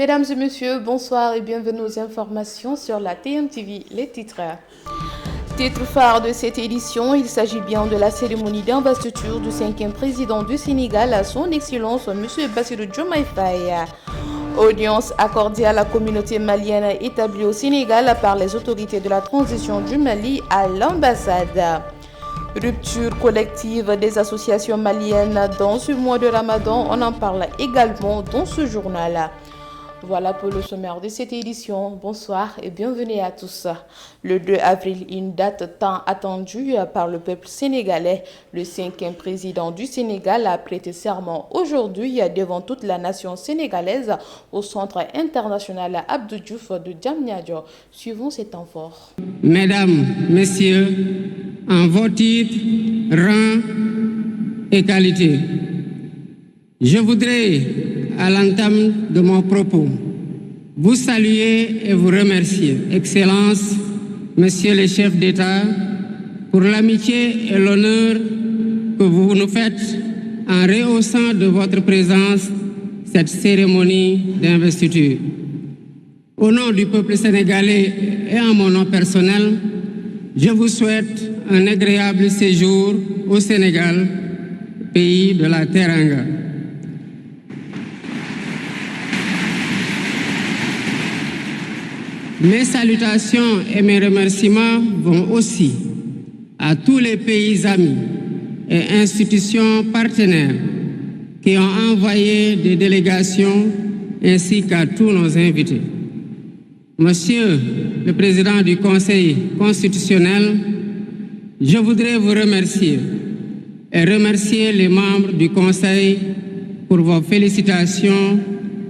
Mesdames et messieurs, bonsoir et bienvenue aux informations sur la TMTV. Les titres. Titre phare de cette édition, il s'agit bien de la cérémonie d'investiture du 5e président du Sénégal à son Excellence M. Bassirou Diomaye Faye. Audience accordée à la communauté malienne établie au Sénégal par les autorités de la transition du Mali à l'ambassade. Rupture collective des associations maliennes dans ce mois de Ramadan, on en parle également dans ce journal. Voilà pour le sommaire de cette édition. Bonsoir et bienvenue à tous. Le 2 avril, une date tant attendue par le peuple sénégalais. Le 5e président du Sénégal a prêté serment aujourd'hui devant toute la nation sénégalaise au Centre international Abdou Diouf de Diamniadio. Suivons cet temps fort. Mesdames, Messieurs, en vos titres, rangs et qualités, je voudrais, à l'entame de mon propos, vous saluer et vous remercier, Excellences, Messieurs les chefs d'État, pour l'amitié et l'honneur que vous nous faites en rehaussant de votre présence cette cérémonie d'investiture. Au nom du peuple sénégalais et en mon nom personnel, je vous souhaite un agréable séjour au Sénégal, pays de la Teranga. Mes salutations et mes remerciements vont aussi à tous les pays amis et institutions partenaires qui ont envoyé des délégations ainsi qu'à tous nos invités. Monsieur le Président du Conseil constitutionnel, je voudrais vous remercier et remercier les membres du Conseil pour vos félicitations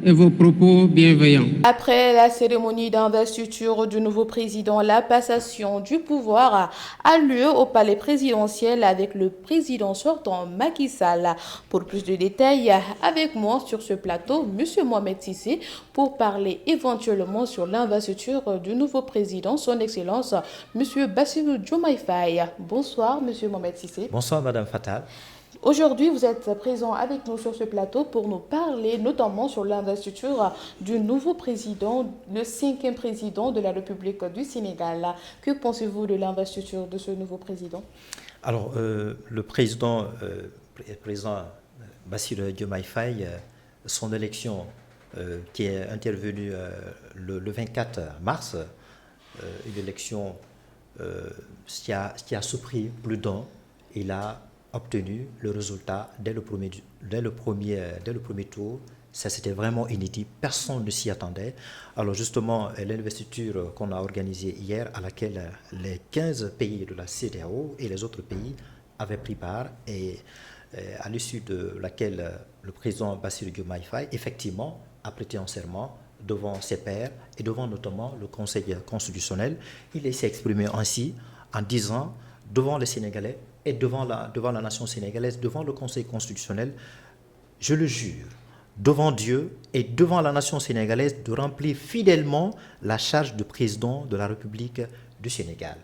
et vos propos bienveillants. Après la cérémonie d'investiture du nouveau président, la passation du pouvoir a lieu au palais présidentiel avec le président sortant Macky Sall. Pour plus de détails, avec moi sur ce plateau, M. Mohamed Sissé, pour parler éventuellement sur l'investiture du nouveau président, son Excellence, M. Bassirou Diomaye Faye. Bonsoir, M. Mohamed Sissé. Bonsoir, Madame Fatal. Aujourd'hui, vous êtes présent avec nous sur ce plateau pour nous parler notamment sur l'investiture du nouveau président, le 5e président de la République du Sénégal. Que pensez-vous de l'investiture de ce nouveau président? Alors, le président Bassirou Diomaye Faye, son élection qui est intervenue le 24 mars, une élection qui a surpris plus d'un. Il a obtenu le résultat dès le premier tour. Ça, c'était vraiment inédit. Personne ne s'y attendait. Alors justement, l'investiture qu'on a organisée hier, à laquelle les 15 pays de la CEDEAO et les autres pays avaient pris part, et à l'issue de laquelle le président Bassirou Diomaye Faye, effectivement, a prêté un serment devant ses pairs et devant notamment le Conseil constitutionnel. Il s'est exprimé ainsi en disant devant les Sénégalais et devant la nation sénégalaise, devant le Conseil constitutionnel, je le jure, devant Dieu et devant la nation sénégalaise, de remplir fidèlement la charge de président de la République du Sénégal.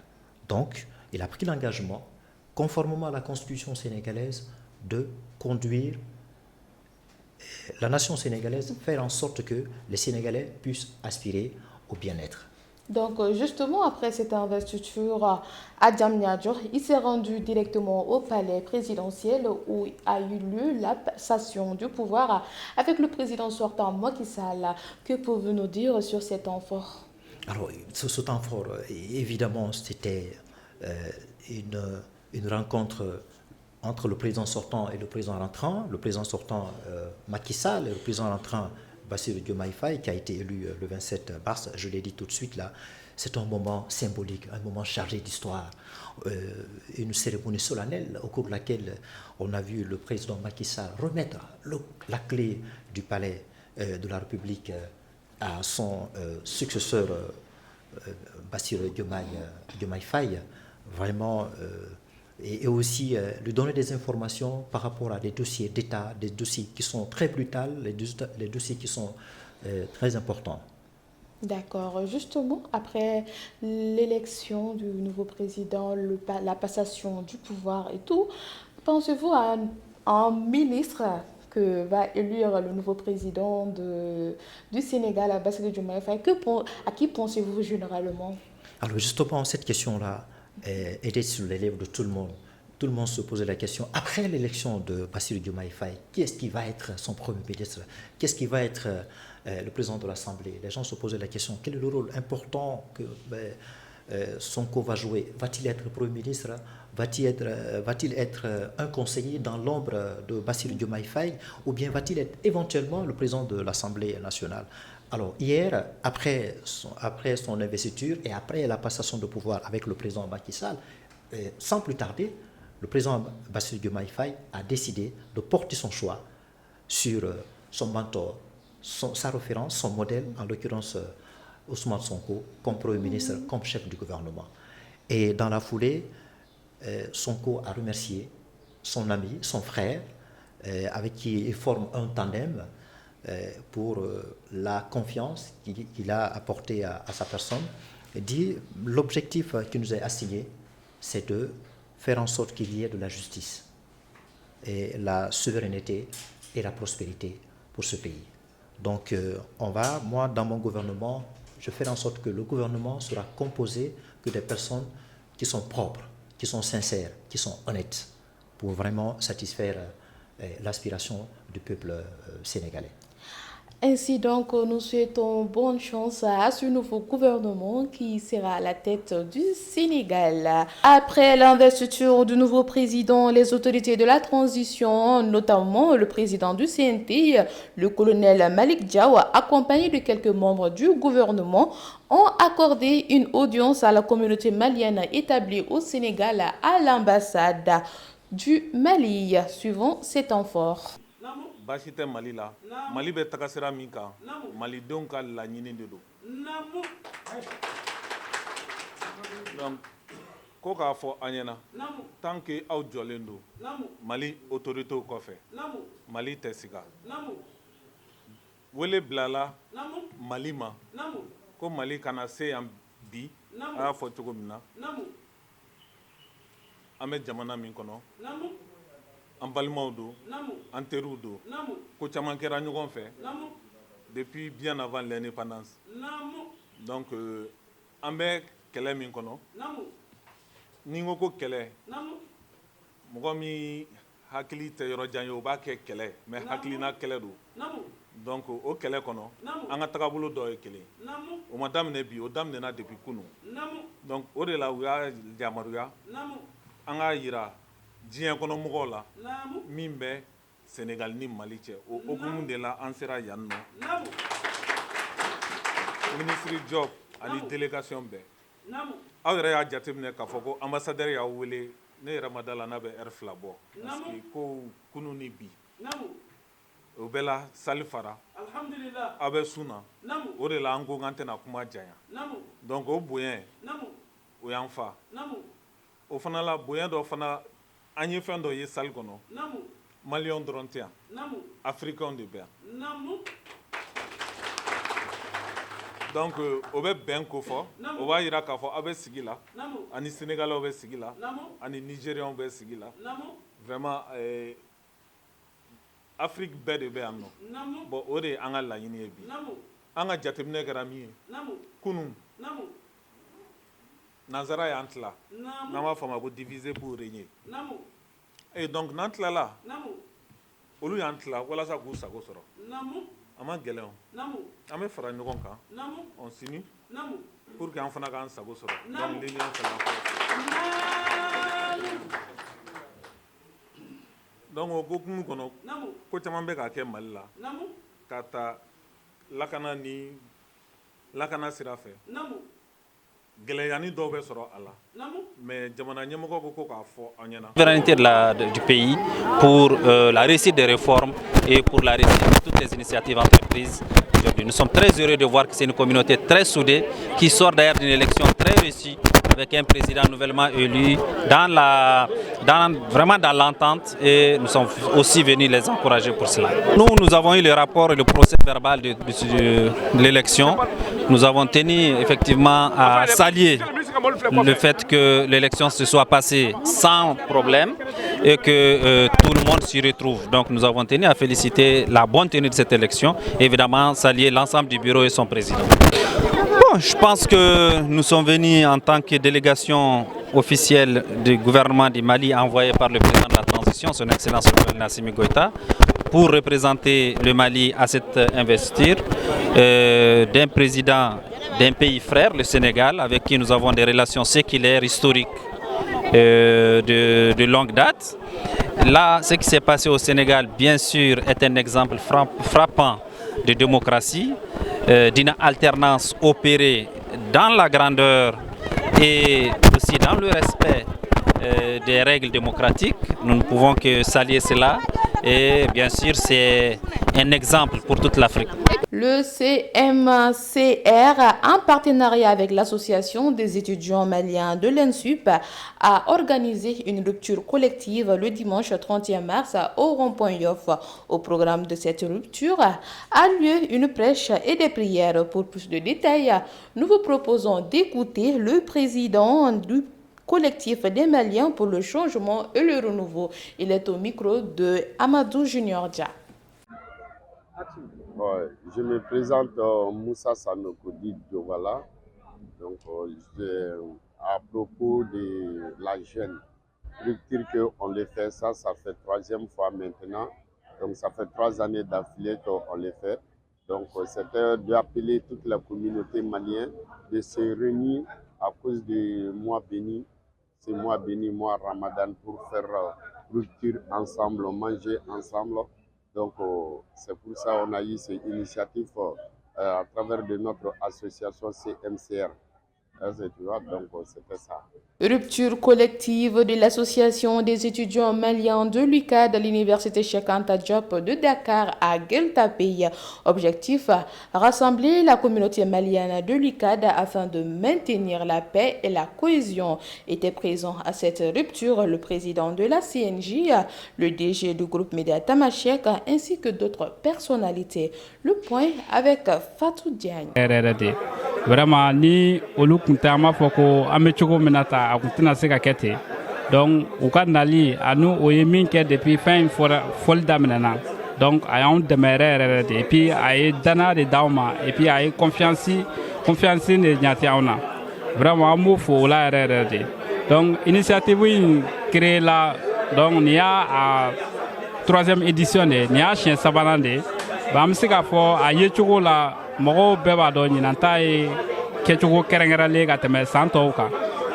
Donc, il a pris l'engagement, conformément à la Constitution sénégalaise, de conduire la nation sénégalaise, faire en sorte que les Sénégalais puissent aspirer au bien-être. Donc, justement, après cette investiture à Diamniadio, il s'est rendu directement au palais présidentiel où a eu lieu la passation du pouvoir avec le président sortant Macky Sall. Que pouvez-vous nous dire sur cet temps fort? Alors, ce temps fort, évidemment, c'était une rencontre entre le président sortant et le président rentrant. Le président sortant Macky Sall et le président rentrant Bassirou Diomaye Faye, qui a été élu le 27 mars, je l'ai dit tout de suite là, c'est un moment symbolique, un moment chargé d'histoire, une cérémonie solennelle au cours de laquelle on a vu le président Macky Sall remettre la clé du palais de la République à son successeur Bassirou Diomaye Faye, vraiment, et aussi lui donner des informations par rapport à des dossiers d'État, des dossiers qui sont très brutals, les dossiers qui sont très importants. D'accord. Justement, après l'élection du nouveau président, la passation du pouvoir et tout, pensez-vous à un ministre que va élire le nouveau président du Sénégal, Bassirou Diomaye Faye. À qui pensez-vous généralement? Alors justement, cette question-là était sur les lèvres de tout le monde. Tout le monde se posait la question, après l'élection de Bassirou Diomaye Faye, qui est-ce qui va être son premier ministre? Qu'est-ce qui va être le président de l'Assemblée? Les gens se posaient la question, quel est le rôle important que Sonko va jouer? Va-t-il être Premier ministre? Va-t-il être un conseiller dans l'ombre de Bassirou Diomaye Faye? Ou bien va-t-il être éventuellement le président de l'Assemblée nationale? Alors hier, après son investiture et après la passation de pouvoir avec le président Macky Sall, sans plus tarder, le président Bassirou Diomaye Faye a décidé de porter son choix sur son mentor, sa référence, son modèle, en l'occurrence Ousmane Sonko, comme Premier ministre, comme chef du gouvernement. Et dans la foulée, Sonko a remercié son ami, son frère, avec qui il forme un tandem pour la confiance qu'il a apportée à sa personne. Il dit l'objectif qui nous est assigné, c'est de faire en sorte qu'il y ait de la justice et la souveraineté et la prospérité pour ce pays. Donc moi dans mon gouvernement, je fais en sorte que le gouvernement sera composé que des personnes qui sont propres, qui sont sincères, qui sont honnêtes, pour vraiment satisfaire l'aspiration du peuple sénégalais. Ainsi donc, nous souhaitons bonne chance à ce nouveau gouvernement qui sera à la tête du Sénégal. Après l'investiture du nouveau président, les autorités de la transition, notamment le président du CNT, le colonel Malick Diaw, accompagné de quelques membres du gouvernement, ont accordé une audience à la communauté malienne établie au Sénégal à l'ambassade du Mali. Suivant cet temps fort. Baasi tɛ Mali la Mali bɛ taga sira min kan malidenw ka laɲini de don donc ko k'a fɔ an ɲɛna tant que aw jɔlen don Mali autorités kɔfɛ Mali tɛ siga wele bilala Mali ma ko Mali kana se yan bi a y'a fɔ cogo min na an bɛ jamana min kɔnɔ an balimaw don an teriw don ko caman kɛra ɲɔgɔn fɛ depuis bien avant l'indépendance donc an bɛ kɛlɛ min kɔnɔ ni n ko kɛlɛ mɔgɔ min hakili tɛ yɔrɔ jan ye o b'a kɛ kɛlɛ mais hakilina kɛlɛ don donc o kɛlɛ kɔnɔ an ka tagabolo dɔ ye kelen o ma daminɛ bi o daminɛna depuis kunu donc o de la u y'a yamaruya an k'a yira diɲɛ kɔnɔ mɔgɔw la min bɛ Sénégal ni Mali cɛ o hukumu de la an sera yan nɔ ministre Diop ani délégation bɛɛ aw yɛrɛ y'a jateminɛ k'a fɔ ko ambassadeur y'aw wele ne yɛrɛ ma da la n'a bɛ heure 2 bɔ parce que ko kunu ni bi o bɛɛ la sali fara aw bɛ sun na o de la an ko k'an tɛna kuma janya donc o bonya o y'an fa o fana la bonya dɔ fana an ye fɛn dɔ ye salle kɔnɔ maliyɛnw dɔrɔn tɛ yan africains de bɛ yan donc o bɛ bɛn ko fɔ o b'a yira k'a fɔ aw bɛ sigi la ani sénégalais bɛ sigi la ani nigériens bɛ sigi la vraiment Afrique bɛɛ de bɛ yan nɔ bon o de ye an ka laɲini ye bi an ka jateminɛ kɛra min ye kunun Nazara y'an tila n'an b'a fɔ a ma ko diviser pour régner et donc n'an tilala olu y'an tila walasa k'u sago sɔrɔ a ma gɛlɛn o an bɛ fara ɲɔgɔn kan on s'unit pour que an fana k'an sago sɔrɔ donc l'union fait la force donc o hokumu kɔnɔ ko caman bɛ ka kɛ Mali la ka taa lakana sira fɛ gɛlɛyani dɔw bɛ sɔrɔ a la mais jamana ɲɛmɔgɔ ko k'a fɔ an ɲɛna. Souveraineté du pays pour la réussite des réformes et pour la réussite de toutes les initiatives entreprises aujourd'hui. Nous sommes très heureux de voir que c'est une communauté très soudée qui sort d'ailleurs d'une élection très réussie avec un président nouvellement élu vraiment dans l'entente, et nous sommes aussi venus les encourager pour cela. Nous avons eu le rapport et le procès verbal de l'élection. Nous avons tenu effectivement à saluer le fait que l'élection se soit passée sans problème et que tout le monde s'y retrouve. Donc nous avons tenu à féliciter la bonne tenue de cette élection, et évidemment saluer l'ensemble du bureau et son président. Bon, je pense que nous sommes venus en tant que délégation officielle du gouvernement du Mali envoyée par le président de la transition, son Excellence Assimi Goïta, pour représenter le Mali à cette investiture d'un président d'un pays frère, le Sénégal, avec qui nous avons des relations séculaires, historiques de longue date. Là, ce qui s'est passé au Sénégal, bien sûr, est un exemple frappant de démocratie, d'une alternance opérée dans la grandeur et aussi dans le respect des règles démocratiques. Nous ne pouvons que saluer cela et bien sûr c'est un exemple pour toute l'Afrique. Le CMCR, en partenariat avec l'association des étudiants maliens de l'ENSUP, a organisé une rupture collective le dimanche 31 mars au rond-point Yoff. Au programme de cette rupture a lieu une prêche et des prières. Pour plus de détails, nous vous proposons d'écouter le président du collectif des Maliens pour le changement et le renouveau. Il est au micro de Amadou Junior Dia. Ouais, je me présente Moussa Sanokodi Djowala. Donc, à propos de la jeune rupture qu'on les fait, ça fait 3e fois maintenant. Donc, ça fait 3 années d'affilée qu'on les fait. Donc, c'était d'appeler toute la communauté malienne de se réunir à cause du mois béni. C'est mois béni, mois Ramadan, pour faire rupture ensemble, manger ensemble. Donc, c'est pour ça qu'on a eu cette initiative à travers de notre association CMCR. Donc, c'était ça. Rupture collective de l'association des étudiants maliens de l'UCAD à l'université Cheikh Anta Diop de Dakar à Gueltapé. Objectif, rassembler la communauté malienne de l'UCAD afin de maintenir la paix et la cohésion. Était présent à cette rupture le président de la CNJ, le DG du groupe Média Tamashek ainsi que d'autres personnalités. Le point avec Fatou Diagne. Vraiment, ni olu kunta ma fɔ ko an bɛ cogo min na ta a kun tɛna se ka kɛ ten donc u ka nali a n'u o ye min kɛ depuis fɛn in fɔli daminɛna donc a y'anw dɛmɛ yɛrɛ de et puis a ye danaya de d'aw ma et puis a ye confiance de ɲati anw na vraiment an b'o fo o la yɛrɛ de donc initiative in créé la donc nin y'a 3e édition de nin y'a siɲɛ 3nan de an bɛ se k'a fɔ a ye cogo la mɔgɔw bɛɛ b'a dɔn ɲinan ta ye kɛcogo kɛrɛnkɛrɛnlen ka tɛmɛ san tɔw kan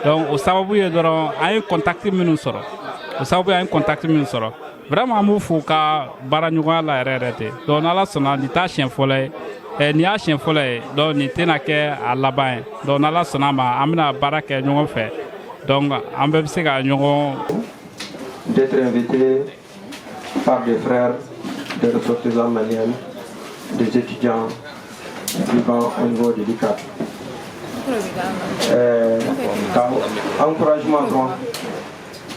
donc o sababu ye dɔrɔn an ye contact minnu sɔrɔ vraiment an b'u fo ka baaraɲɔgɔnya la yɛrɛ de donc n'ala sɔnna nin t'a siɲɛ fɔlɔ ye nin y'a siɲɛ fɔlɔ ye donc nin tɛna kɛ a laban ye donc n'ala sɔnna ma an bɛna baara kɛ ɲɔgɔn fɛ donc an bɛɛ bɛ se ka ɲɔgɔn d'être invité par des frères des ressortissants maliens des étudiants vivant au niveau de l'UCAD. Encouragement dɔrɔn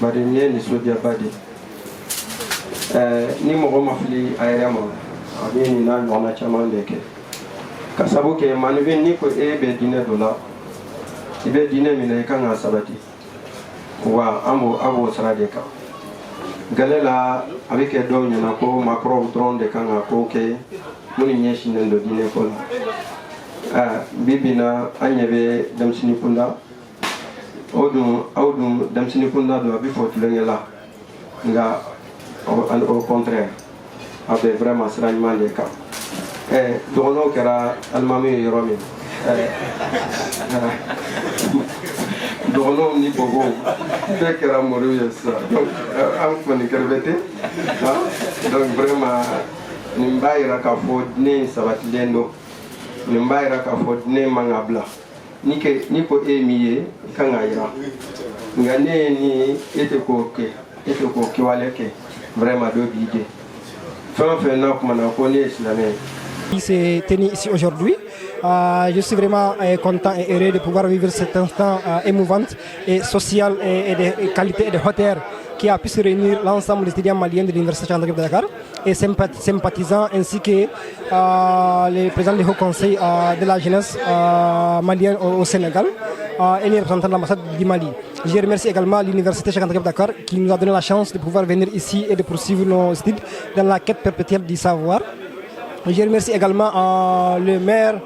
bari ni ye nisɔndiyaba de ni mɔgɔ ma fili a yɛrɛ ma a bɛ nin n'a ɲɔgɔnna caman de kɛ ka sabu kɛ manifin n'i ko e bɛ diinɛ dɔ la i bɛ diinɛ min na i kan ka sabati wa an b'o sira de kan gɛlɛ la a bɛ kɛ dɔw ɲɛna ko makɔrɔw dɔrɔn de kan ka ko kɛ minnu ɲɛsinnen don diinɛ ko la bi bi in na an ɲɛ bɛ denmisɛnnin kunda aw dun denmisɛnnin kunda don a bɛ fɔ tulonkɛ la nka au contraire a bɛ vraiment sira ɲuman de kan dɔgɔnɔw kɛra alimami ye yɔrɔ min dɔgɔnɔw ni bɔbɔw bɛɛ kɛra moriw ye sisan donc an kɔni kɛrɛfɛ tɛ donc vraiment nin b'a yira k'a fɔ diinɛ sabatilen don nin b'a yira k'a fɔ diinɛ man ka bila ni ko e min ye i kan k'a yira nka ne ye ni e tɛ k'o kɛwale kɛ vraiment dɔ b'i jɛ fɛn o fɛn n'a kumana ko ne ye silamɛ ye. Qui s'est tenu ici aujourd'hui. Je suis vraiment content et heureux de pouvoir vivre cet instant émouvant et social et de qualité et de hauteur qui a pu se réunir l'ensemble des étudiants maliens de l'Université Cheikh Anta Diop de Dakar et sympathisants ainsi que les présidents du Haut Conseil de la jeunesse malienne au Sénégal. et les représentants de l'ambassade du Mali. Je remercie également l'Université Cheikh Anta Diop de Dakar qui nous a donné la chance de pouvoir venir ici et de poursuivre nos études dans la quête perpétuelle du savoir. Je remercie également le maire.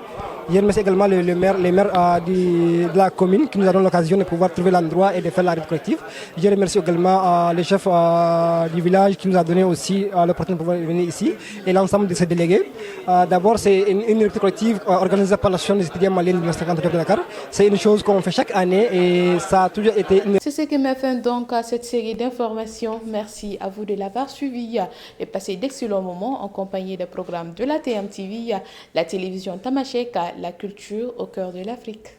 Je remercie également les maires de la commune qui nous a donné l'occasion de pouvoir trouver l'endroit et de faire la rite collective. Je remercie également les chefs du village qui nous a donné aussi l'opportunité de pouvoir venir ici et l'ensemble de ces délégués. D'abord, c'est une rite collective organisée par l'association des étudiants maliens de l'Université de Dakar. C'est une chose qu'on fait chaque année et ça a toujours été une... C'est ce qui met fin donc à cette série d'informations. Merci à vous de l'avoir suivi et passez d'excellents moments en compagnie des programmes de la TMTV, la télévision Tamashek, la culture au cœur de l'Afrique.